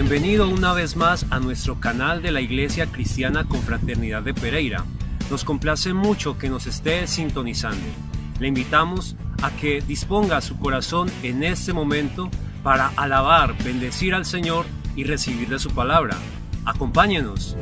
Bienvenido una vez más a nuestro canal de la Iglesia Cristiana Confraternidad de Pereira. Nos complace mucho que nos esté sintonizando. Le invitamos a que disponga su corazón en este momento para alabar, bendecir al Señor y recibir de su palabra. Acompáñenos.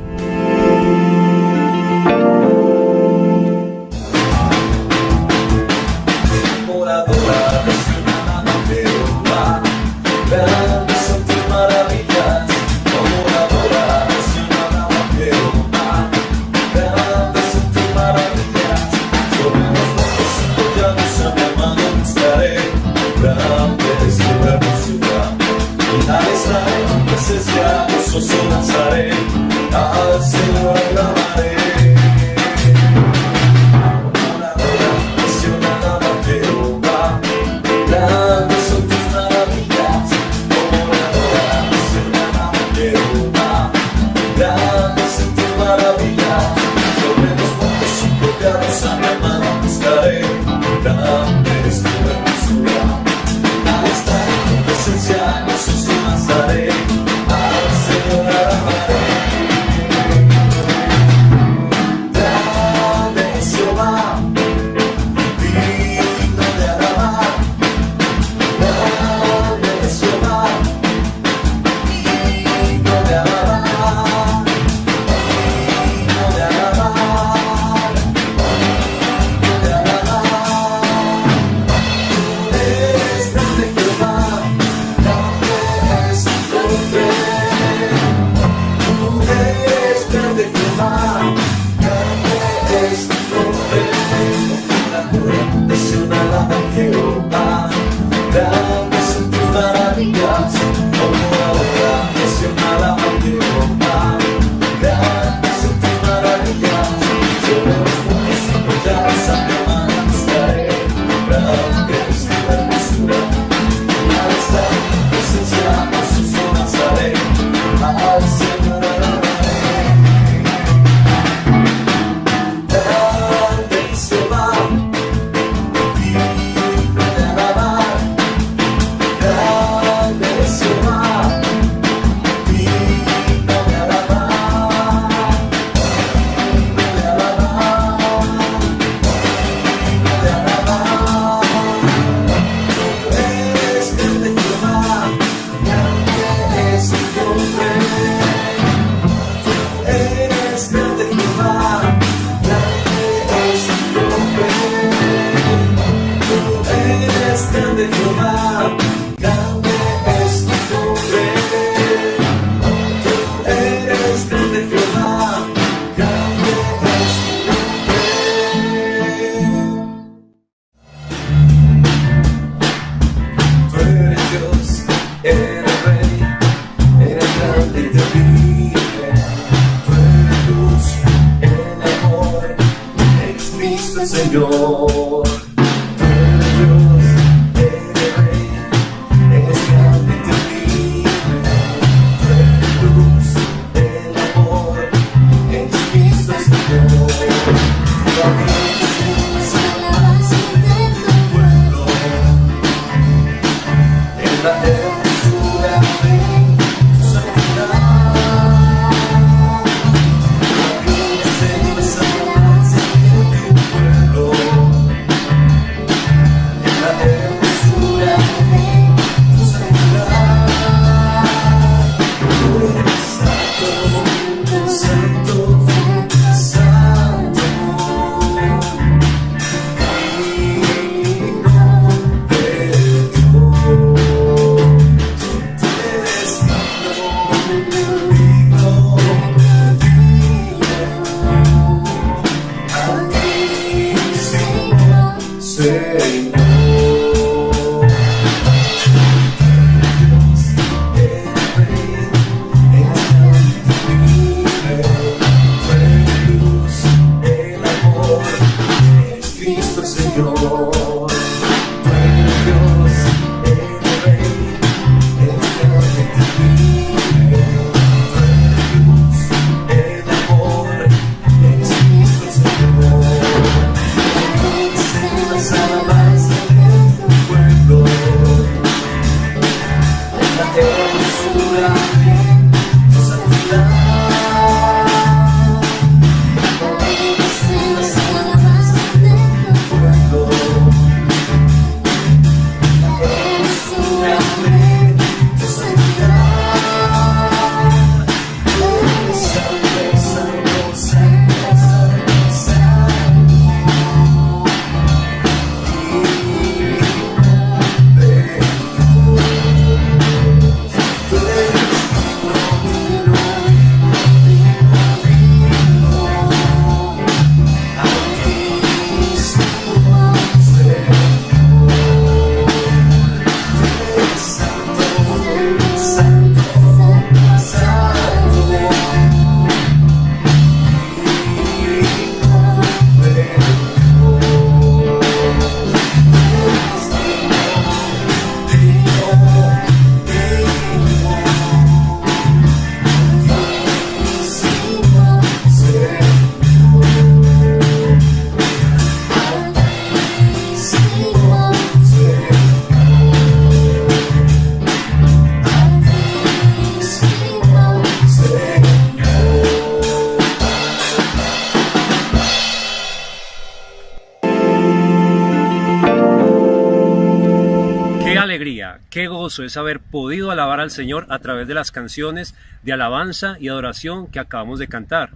Qué gozo es haber podido alabar al Señor a través de las canciones de alabanza y adoración que acabamos de cantar.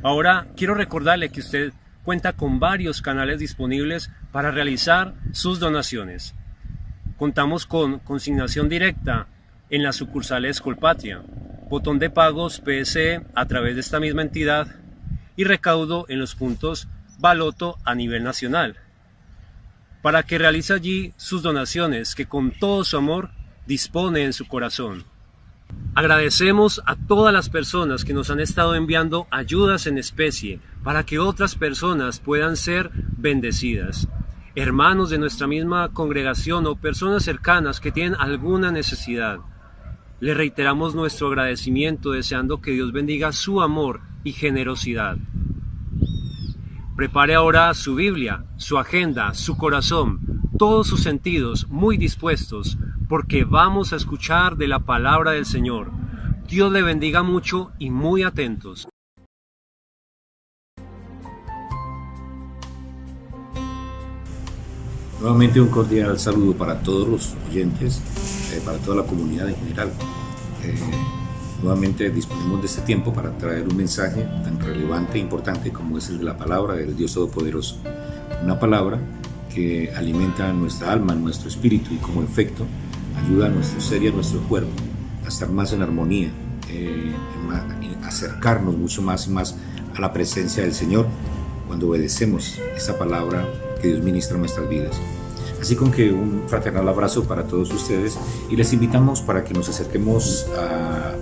Ahora quiero recordarle que usted cuenta con varios canales disponibles para realizar sus donaciones. Contamos con consignación directa en las sucursales Colpatria, botón de pagos PSE a través de esta misma entidad y recaudo en los puntos Baloto a nivel nacional, para que realice allí sus donaciones que con todo su amor dispone en su corazón. Agradecemos a todas las personas que nos han estado enviando ayudas en especie para que otras personas puedan ser bendecidas. Hermanos de nuestra misma congregación o personas cercanas que tienen alguna necesidad. Le reiteramos nuestro agradecimiento deseando que Dios bendiga su amor y generosidad. Prepare ahora su Biblia, su agenda, su corazón, todos sus sentidos muy dispuestos, porque vamos a escuchar de la palabra del Señor. Dios le bendiga mucho y muy atentos. Nuevamente un cordial saludo para todos los oyentes, para toda la comunidad en general. Nuevamente disponemos de este tiempo para traer un mensaje tan relevante e importante como es el de la palabra del Dios Todopoderoso. Una palabra que alimenta nuestra alma, nuestro espíritu y como efecto ayuda a nuestro ser y a nuestro cuerpo a estar más en armonía, acercarnos mucho más y más a la presencia del Señor cuando obedecemos esa palabra que Dios ministra en nuestras vidas. Así con que un fraternal abrazo para todos ustedes y les invitamos para que nos acerquemos a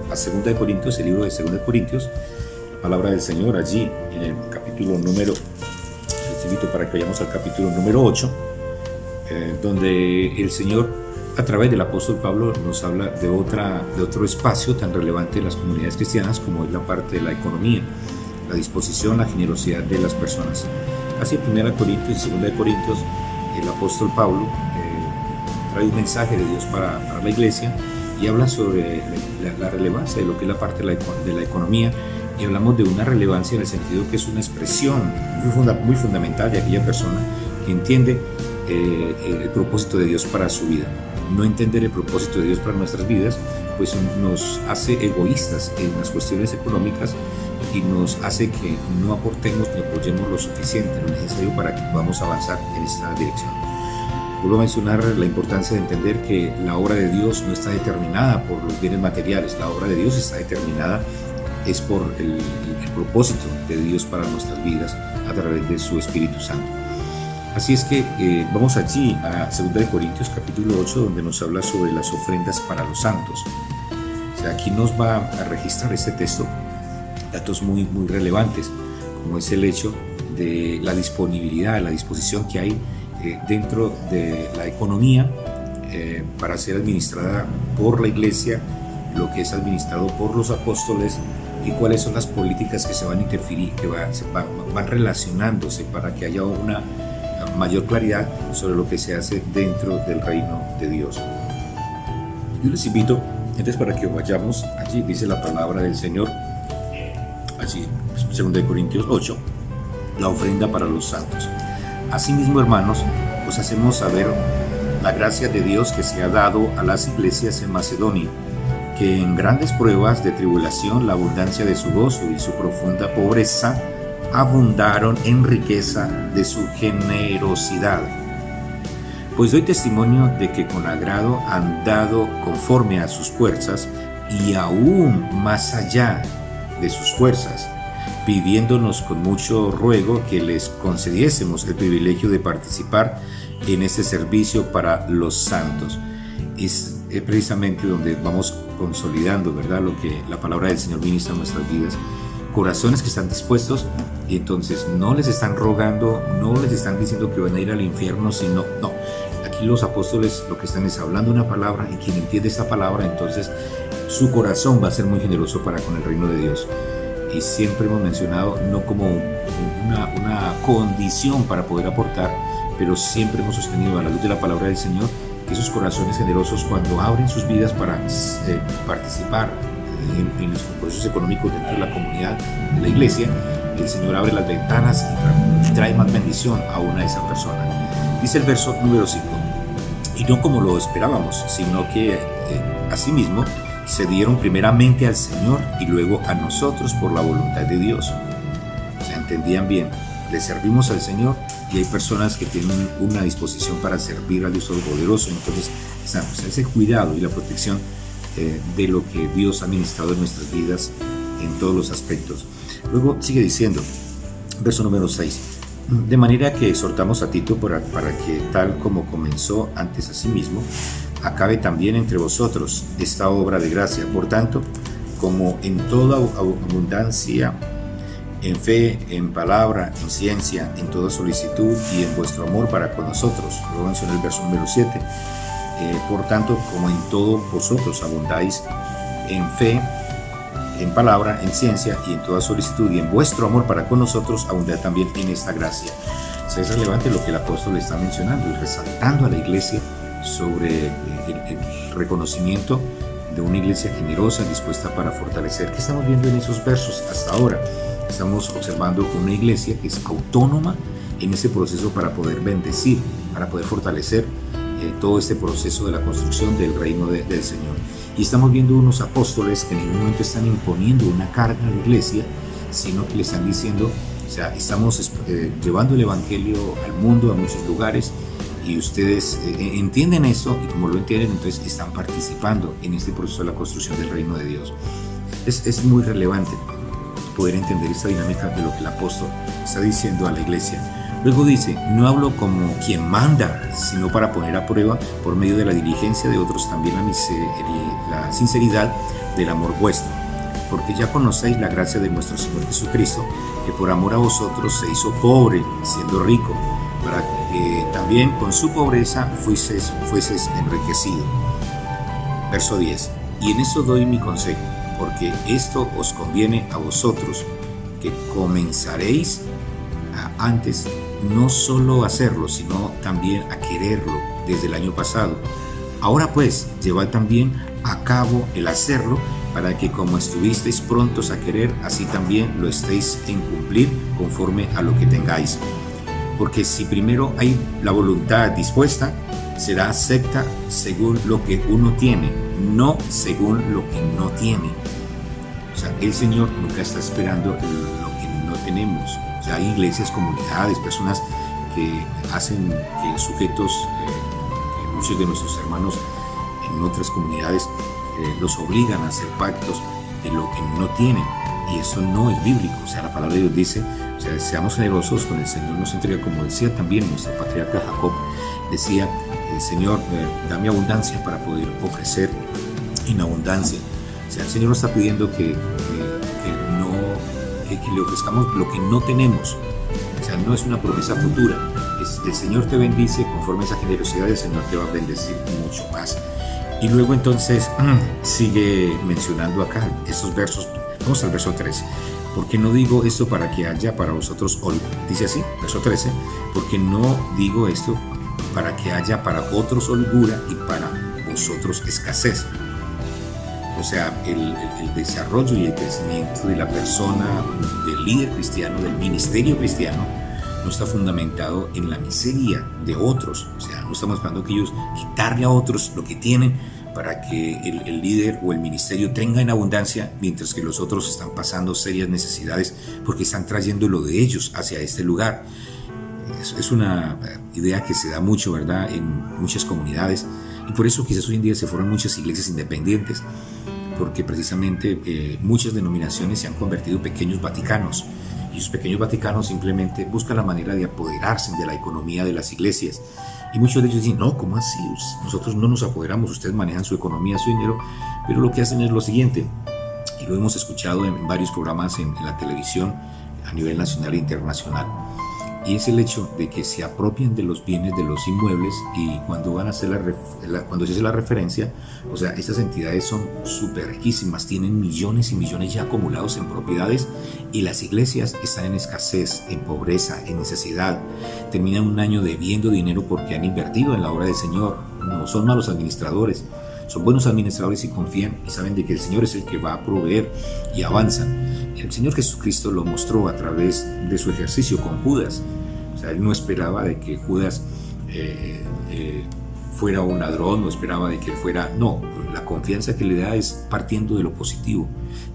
2 Corintios, el libro de 2 Corintios, la palabra del Señor allí en el capítulo número, les invito para que vayamos al capítulo número 8, donde el Señor a través del apóstol Pablo nos habla de otro espacio tan relevante en las comunidades cristianas como es la parte de la economía, la disposición, la generosidad de las personas. Así en 1 Corintios y 2 Corintios el apóstol Pablo trae un mensaje de Dios para la iglesia y habla sobre la relevancia de lo que es la parte de la economía, y hablamos de una relevancia en el sentido que es una expresión muy fundamental de aquella persona que entiende el propósito de Dios para su vida. No entender el propósito de Dios para nuestras vidas pues nos hace egoístas en las cuestiones económicas y nos hace que no aportemos ni apoyemos lo suficiente, lo necesario para que podamos avanzar en esta dirección. Vuelvo a mencionar la importancia de entender que la obra de Dios no está determinada por los bienes materiales, la obra de Dios está determinada es por el propósito de Dios para nuestras vidas a través de su Espíritu Santo. Así es que vamos allí a 2 Corintios capítulo 8, donde nos habla sobre las ofrendas para los santos. O sea, aquí nos va a registrar este texto datos muy relevantes, como es el hecho de la disponibilidad, la disposición que hay dentro de la economía para ser administrada por la iglesia, lo que es administrado por los apóstoles y cuáles son las políticas que se van a interferir, que van relacionándose para que haya una mayor claridad sobre lo que se hace dentro del reino de Dios. Yo les invito entonces para que vayamos allí, dice la palabra del Señor, allí 2 Corintios 8, la ofrenda para los santos. Asimismo, hermanos, os hacemos saber la gracia de Dios que se ha dado a las iglesias en Macedonia, que en grandes pruebas de tribulación la abundancia de su gozo y su profunda pobreza abundaron en riqueza de su generosidad. Pues doy testimonio de que con agrado han dado conforme a sus fuerzas y aún más allá de sus fuerzas, pidiéndonos con mucho ruego que les concediésemos el privilegio de participar en este servicio para los santos. Es precisamente donde vamos consolidando, ¿verdad?, lo que la palabra del Señor ministra en nuestras vidas. Corazones que están dispuestos, y entonces no les están rogando, no les están diciendo que van a ir al infierno, sino, no, aquí los apóstoles lo que están es hablando una palabra, y quien entiende esta palabra, entonces su corazón va a ser muy generoso para con el reino de Dios. Y siempre hemos mencionado, no como una condición para poder aportar, pero siempre hemos sostenido a la luz de la palabra del Señor que esos corazones generosos, cuando abren sus vidas para participar en los procesos económicos dentro de la comunidad de la iglesia, el Señor abre las ventanas y trae más bendición a una de esa persona. Dice el verso número 5: y no como lo esperábamos, sino que asimismo se dieron primeramente al Señor y luego a nosotros por la voluntad de Dios. O sea, entendían bien, le servimos al Señor y hay personas que tienen una disposición para servir al Dios Todopoderoso. Entonces, ese cuidado y la protección de lo que Dios ha ministrado en nuestras vidas en todos los aspectos. Luego sigue diciendo, verso número 6, de manera que exhortamos a Tito para que tal como comenzó antes a sí mismo, acabe también entre vosotros esta obra de gracia. Por tanto, como en toda abundancia, en fe, en palabra, en ciencia, en toda solicitud y en vuestro amor para con nosotros. Luego menciona el verso número 7. Por tanto, como en todo vosotros abundáis en fe, en palabra, en ciencia y en toda solicitud y en vuestro amor para con nosotros, abundad también en esta gracia. O sea, es relevante lo que el apóstol le está mencionando y resaltando a la iglesia sobre el reconocimiento de una iglesia generosa, dispuesta para fortalecer. ¿Qué estamos viendo en esos versos hasta ahora? Estamos observando una iglesia que es autónoma en ese proceso para poder bendecir, para poder fortalecer todo este proceso de la construcción del reino del Señor. Y estamos viendo unos apóstoles que en ningún momento están imponiendo una carga a la iglesia, sino que le están diciendo, o sea, estamos llevando el evangelio al mundo, a muchos lugares, y ustedes entienden eso, y como lo entienden, entonces están participando en este proceso de la construcción del reino de Dios. Es muy relevante poder entender esta dinámica de lo que el apóstol está diciendo a la iglesia. Luego dice, no hablo como quien manda, sino para poner a prueba por medio de la diligencia de otros también la sinceridad del amor vuestro. Porque ya conocéis la gracia de nuestro Señor Jesucristo, que por amor a vosotros se hizo pobre, siendo rico, para que también con su pobreza fueseis enriquecido. Verso 10. Y en esto doy mi consejo, porque esto os conviene a vosotros, que comenzaréis antes no solo a hacerlo, sino también a quererlo desde el año pasado. Ahora pues, llevad también a cabo el hacerlo, para que como estuvisteis prontos a querer, así también lo estéis en cumplir conforme a lo que tengáis. Porque si primero hay la voluntad dispuesta, será acepta según lo que uno tiene, no según lo que no tiene. O sea, el Señor nunca está esperando lo que no tenemos. O sea, hay iglesias, comunidades, personas que hacen que sujetos, muchos de nuestros hermanos en otras comunidades los obligan a hacer pactos de lo que no tienen, y eso no es bíblico. O sea, la palabra de Dios dice, o sea, seamos generosos con el Señor, nos entrega, como decía también nuestro patriarca Jacob, decía, Señor, dame abundancia para poder ofrecer en abundancia. O sea, el Señor nos está pidiendo que le ofrezcamos lo que no tenemos. O sea, no es una promesa futura. El Señor te bendice, conforme a esa generosidad el Señor te va a bendecir mucho más. Y luego entonces sigue mencionando acá estos versos. Vamos al verso 13. Porque no digo esto para que haya para vosotros, dice así, verso 13, porque no digo esto para que haya para otros holgura y para vosotros escasez. O sea, el desarrollo y el crecimiento de la persona, del líder cristiano, del ministerio cristiano, no está fundamentado en la miseria de otros. O sea, no estamos esperando que ellos quitarle a otros lo que tienen para que el líder o el ministerio tenga en abundancia, mientras que los otros están pasando serias necesidades porque están trayendo lo de ellos hacia este lugar. Es una idea que se da mucho, ¿verdad?, en muchas comunidades, y por eso quizás hoy en día se forman muchas iglesias independientes, porque precisamente muchas denominaciones se han convertido en pequeños Vaticanos, y esos pequeños Vaticanos simplemente buscan la manera de apoderarse de la economía de las iglesias. Y muchos de ellos dicen, no, ¿cómo así? Nosotros no nos apoderamos, ustedes manejan su economía, su dinero. Pero lo que hacen es lo siguiente, y lo hemos escuchado en varios programas en la televisión a nivel nacional e internacional, y es el hecho de que se apropian de los bienes de los inmuebles, y cuando van a hacer cuando se hace la referencia, o sea, estas entidades son súper riquísimas, tienen millones y millones ya acumulados en propiedades, y las iglesias están en escasez, en pobreza, en necesidad, terminan un año debiendo dinero porque han invertido en la obra del Señor. No son malos administradores, son buenos administradores y confían y saben de que el Señor es el que va a proveer, y avanzan. El Señor Jesucristo lo mostró a través de su ejercicio con Judas. O sea, él no esperaba de que Judas fuera un ladrón, no esperaba de que él fuera, no, la confianza que le da es partiendo de lo positivo.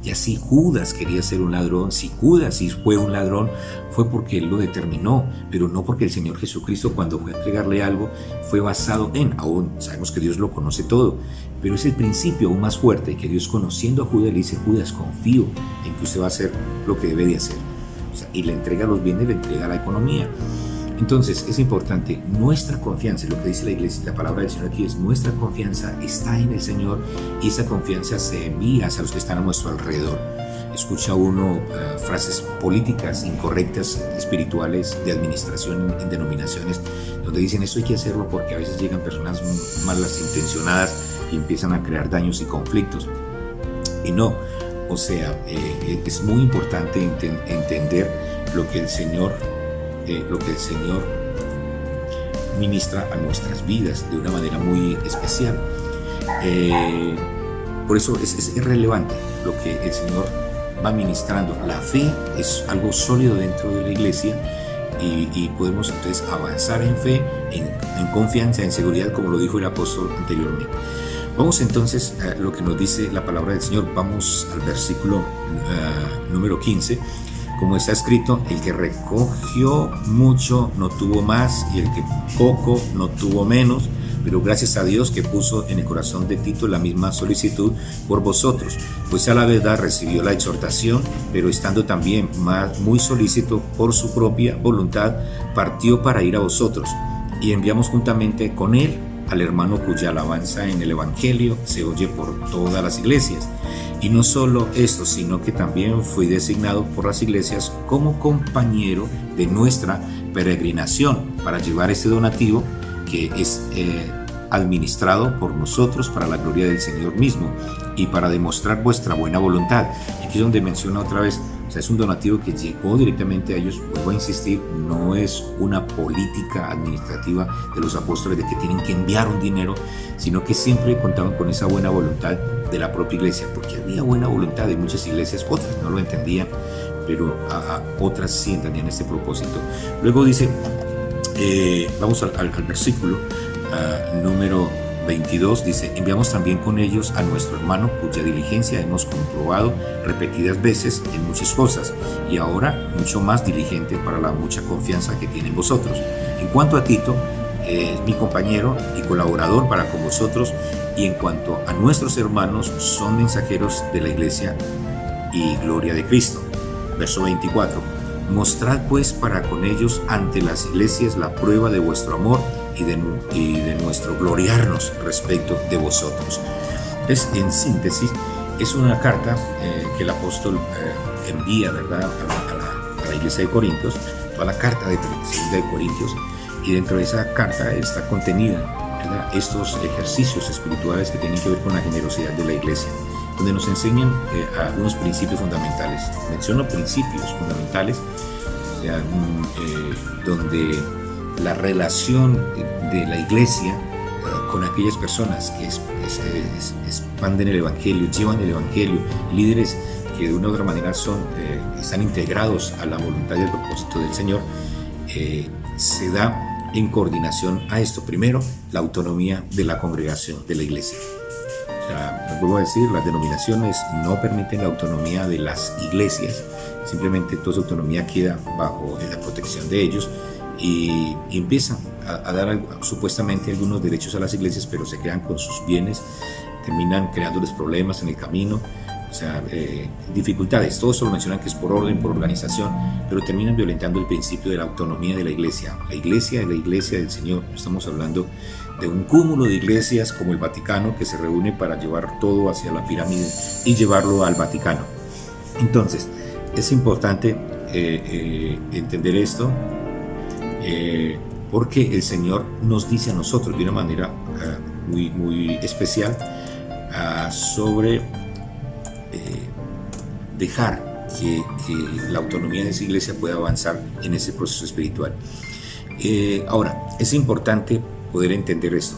Ya si Judas quería ser un ladrón, si Judas sí fue un ladrón, fue porque él lo determinó, pero no porque el Señor Jesucristo, cuando fue a entregarle algo, fue basado en, aún sabemos que Dios lo conoce todo, pero es el principio aún más fuerte, que Dios, conociendo a Judas, le dice: Judas, confío en que usted va a hacer lo que debe de hacer. O sea, y le entrega los bienes, le entrega la economía. Entonces es importante nuestra confianza, lo que dice la iglesia, la palabra del Señor aquí es: nuestra confianza está en el Señor, y esa confianza se envía hacia los que están a nuestro alrededor. Escucha uno frases políticas incorrectas, espirituales, de administración en denominaciones, donde dicen: esto hay que hacerlo porque a veces llegan personas malas intencionadas y empiezan a crear daños y conflictos. Y no, o sea, es muy importante entender lo que el Señor ministra a nuestras vidas de una manera muy especial. Por eso es relevante lo que el Señor va ministrando. La fe es algo sólido dentro de la iglesia, y podemos entonces avanzar en fe, en confianza, en seguridad, como lo dijo el apóstol anteriormente. Vamos entonces a lo que nos dice la palabra del Señor. Vamos al versículo número 15. Como está escrito: el que recogió mucho no tuvo más, y el que poco no tuvo menos. Pero gracias a Dios que puso en el corazón de Tito la misma solicitud por vosotros, pues a la verdad recibió la exhortación, pero estando también muy solícito por su propia voluntad, partió para ir a vosotros, y enviamos juntamente con él al hermano cuya alabanza en el Evangelio se oye por todas las iglesias. Y no solo esto, sino que también fui designado por las iglesias como compañero de nuestra peregrinación para llevar este donativo que es administrado por nosotros para la gloria del Señor mismo y para demostrar vuestra buena voluntad. Aquí es donde menciona otra vez, o sea, es un donativo que llegó directamente a ellos. Vuelvo a insistir, no es una política administrativa de los apóstoles de que tienen que enviar un dinero, sino que siempre contaban con esa buena voluntad de la propia iglesia, porque había buena voluntad de muchas iglesias, otras no lo entendían, pero otras sí entendían este propósito. Luego dice, vamos al versículo número 22, dice: enviamos también con ellos a nuestro hermano, cuya diligencia hemos comprobado repetidas veces en muchas cosas, y ahora mucho más diligente para la mucha confianza que tiene en vosotros. En cuanto a Tito, mi compañero y colaborador para con vosotros, y en cuanto a nuestros hermanos, son mensajeros de la iglesia y gloria de Cristo. Verso 24: mostrad pues para con ellos ante las iglesias la prueba de vuestro amor y de nuestro gloriarnos respecto de vosotros. En síntesis, es una carta que el apóstol envía, ¿verdad?, a la iglesia de Corintios, toda la carta de Corintios, y dentro de esa carta está contenida, ¿verdad?, estos ejercicios espirituales que tienen que ver con la generosidad de la iglesia, donde nos enseñan algunos principios fundamentales. Menciono principios fundamentales, o sea, donde la relación de la iglesia con aquellas personas que expanden el Evangelio, llevan el Evangelio, líderes que de una u otra manera están integrados a la voluntad y al propósito del Señor, se da en coordinación a esto. Primero, la autonomía de la congregación, de la iglesia. O sea, vuelvo a decir, las denominaciones no permiten la autonomía de las iglesias, simplemente toda su autonomía queda bajo la protección de ellos, y empiezan a dar supuestamente algunos derechos a las iglesias, pero se quedan con sus bienes, terminan creándoles problemas en el camino, o sea, dificultades. Todo eso lo mencionan que es por orden, por organización, pero terminan violentando el principio de la autonomía de la iglesia. La iglesia es la iglesia del Señor. Estamos hablando de un cúmulo de iglesias como el Vaticano, que se reúne para llevar todo hacia la pirámide y llevarlo al Vaticano. Entonces, es importante entender esto, porque el Señor nos dice a nosotros de una manera muy especial sobre dejar que la autonomía de esa iglesia pueda avanzar en ese proceso espiritual. Ahora, es importante poder entender esto.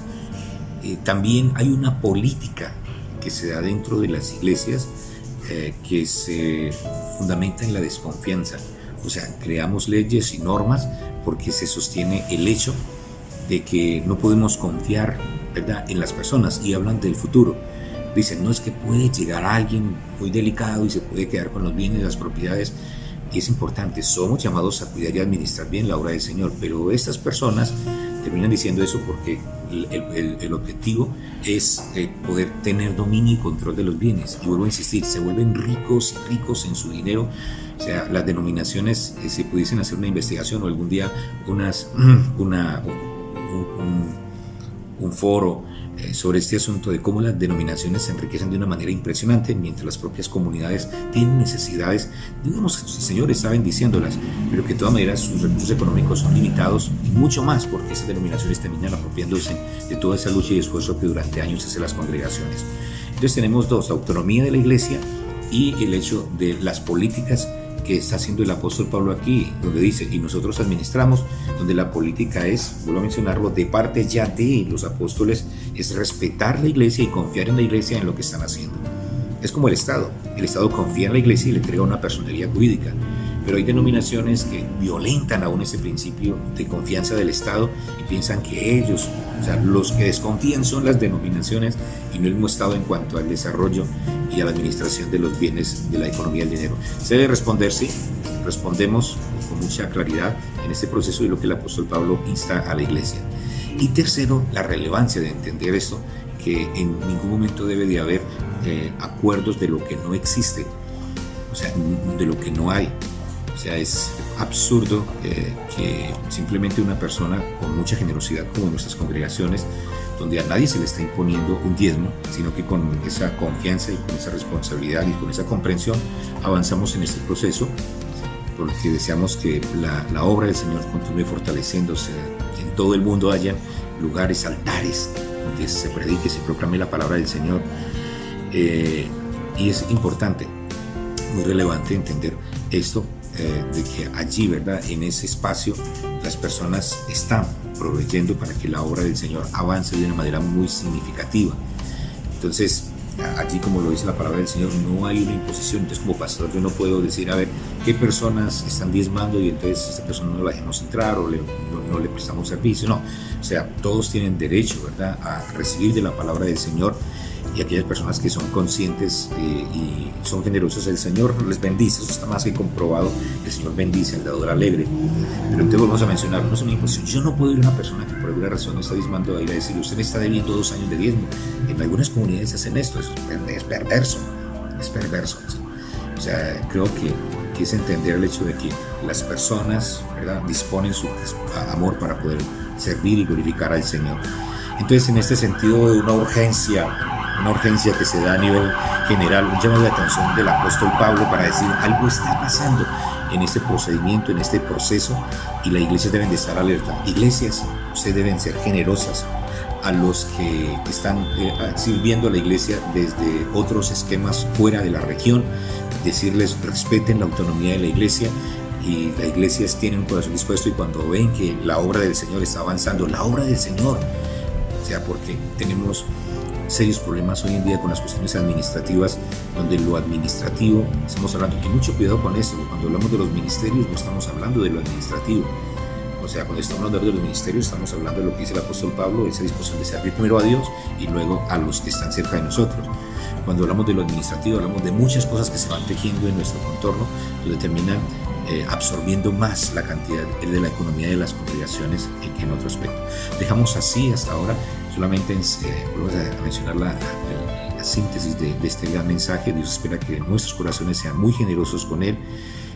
También hay una política que se da dentro de las iglesias que se fundamenta en la desconfianza. O sea, creamos leyes y normas porque se sostiene el hecho de que no podemos confiar ¿verdad?, en las personas, y hablan del futuro. Dicen, no, es que puede llegar a alguien muy delicado y se puede quedar con los bienes, las propiedades. Y es importante, somos llamados a cuidar y administrar bien la obra del Señor, pero estas personas terminan diciendo eso porque el objetivo es poder tener dominio y control de los bienes. Y vuelvo a insistir, se vuelven ricos y ricos en su dinero. O sea, las denominaciones, si pudiesen hacer una investigación o algún día un foro sobre este asunto de cómo las denominaciones se enriquecen de una manera impresionante, mientras las propias comunidades tienen necesidades, digamos que el Señor está bendiciéndolas, pero que de todas maneras sus recursos económicos son limitados, y mucho más porque esas denominaciones terminan apropiándose de toda esa lucha y esfuerzo que durante años hacen las congregaciones. Entonces tenemos dos: la autonomía de la iglesia y el hecho de las políticas que está haciendo el apóstol Pablo aquí, donde dice, y nosotros administramos, donde la política es, vuelvo a mencionarlo, de parte ya de los apóstoles, es respetar la iglesia y confiar en la iglesia en lo que están haciendo. Es como el Estado confía en la iglesia y le entrega una personería jurídica, pero hay denominaciones que violentan aún ese principio de confianza del Estado y piensan que ellos, o sea, los que desconfían son las denominaciones y no el mismo Estado en cuanto al desarrollo y a la administración de los bienes, de la economía del dinero. Se debe responder, sí, respondemos con mucha claridad en este proceso y lo que el apóstol Pablo insta a la iglesia. Y tercero, la relevancia de entender esto, que en ningún momento debe de haber acuerdos de lo que no existe, o sea, de lo que no hay. O sea, es absurdo que simplemente una persona con mucha generosidad, como en nuestras congregaciones, donde a nadie se le está imponiendo un diezmo, sino que con esa confianza y con esa responsabilidad y con esa comprensión avanzamos en este proceso, porque deseamos que la obra del Señor continúe fortaleciéndose, que en todo el mundo haya lugares, altares, donde se predique, se proclame la palabra del Señor. Y es importante, muy relevante entender esto, de que allí, ¿verdad?, en ese espacio las personas están proveyendo para que la obra del Señor avance de una manera muy significativa. Entonces, allí, como lo dice la palabra del Señor, no hay una imposición. Entonces, como pastor, yo no puedo decir, a ver, qué personas están diezmando y entonces a esta persona no la dejemos entrar o no le prestamos servicio. No, o sea, todos tienen derecho, ¿verdad?, a recibir de la palabra del Señor. Y aquellas personas que son conscientes y son generosas, el Señor les bendice. Eso está más que comprobado. El Señor bendice al dador alegre. Pero entonces vamos a mencionar, no es una imposición. Yo no puedo ir a una persona que por alguna razón no está diezmando a ir a decirle, usted me está debiendo 2 años de diezmo. En algunas comunidades hacen esto. Es perverso. Es perverso. O sea, creo que es entender el hecho de que las personas, ¿verdad?, disponen su amor para poder servir y glorificar al Señor. Entonces, en este sentido de una urgencia que se da a nivel general, un llamado de atención del apóstol Pablo para decir, algo está pasando en este procedimiento, en este proceso, y las iglesias deben de estar alerta. Iglesias, ustedes deben ser generosas a los que están sirviendo a la iglesia desde otros esquemas fuera de la región, decirles, respeten la autonomía de la iglesia. Y las iglesias tienen un corazón dispuesto, y cuando ven que la obra del Señor está avanzando, la obra del Señor, o sea, porque tenemos serios problemas hoy en día con las cuestiones administrativas, donde lo administrativo, estamos hablando, y mucho cuidado con esto, cuando hablamos de los ministerios no estamos hablando de lo administrativo. O sea, cuando estamos hablando de los ministerios estamos hablando de lo que dice el apóstol Pablo, esa disposición de servir primero a Dios y luego a los que están cerca de nosotros. Cuando hablamos de lo administrativo hablamos de muchas cosas que se van tejiendo en nuestro contorno, donde terminan absorbiendo más la cantidad de la economía de las congregaciones que en otro aspecto. Dejamos así hasta ahora, solamente volvemos a mencionar la síntesis de este gran mensaje. Dios espera que nuestros corazones sean muy generosos con Él,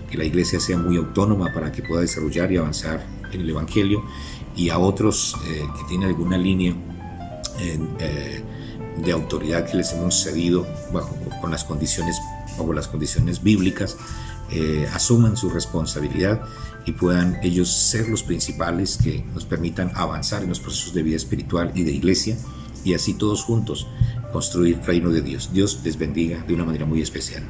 que la iglesia sea muy autónoma para que pueda desarrollar y avanzar en el Evangelio, y a otros que tienen alguna línea de autoridad que les hemos cedido bajo las condiciones bíblicas, asuman su responsabilidad y puedan ellos ser los principales que nos permitan avanzar en los procesos de vida espiritual y de iglesia, y así todos juntos construir el reino de Dios. Dios les bendiga de una manera muy especial.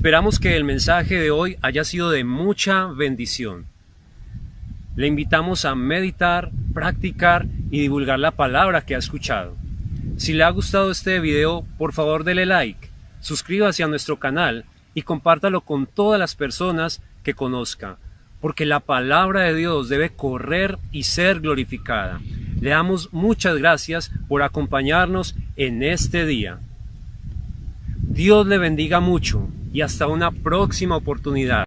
Esperamos que el mensaje de hoy haya sido de mucha bendición. Le invitamos a meditar, practicar y divulgar la palabra que ha escuchado. Si le ha gustado este video, por favor dele like, suscríbase a nuestro canal y compártalo con todas las personas que conozca, porque la palabra de Dios debe correr y ser glorificada. Le damos muchas gracias por acompañarnos en este día. Dios le bendiga mucho y hasta una próxima oportunidad.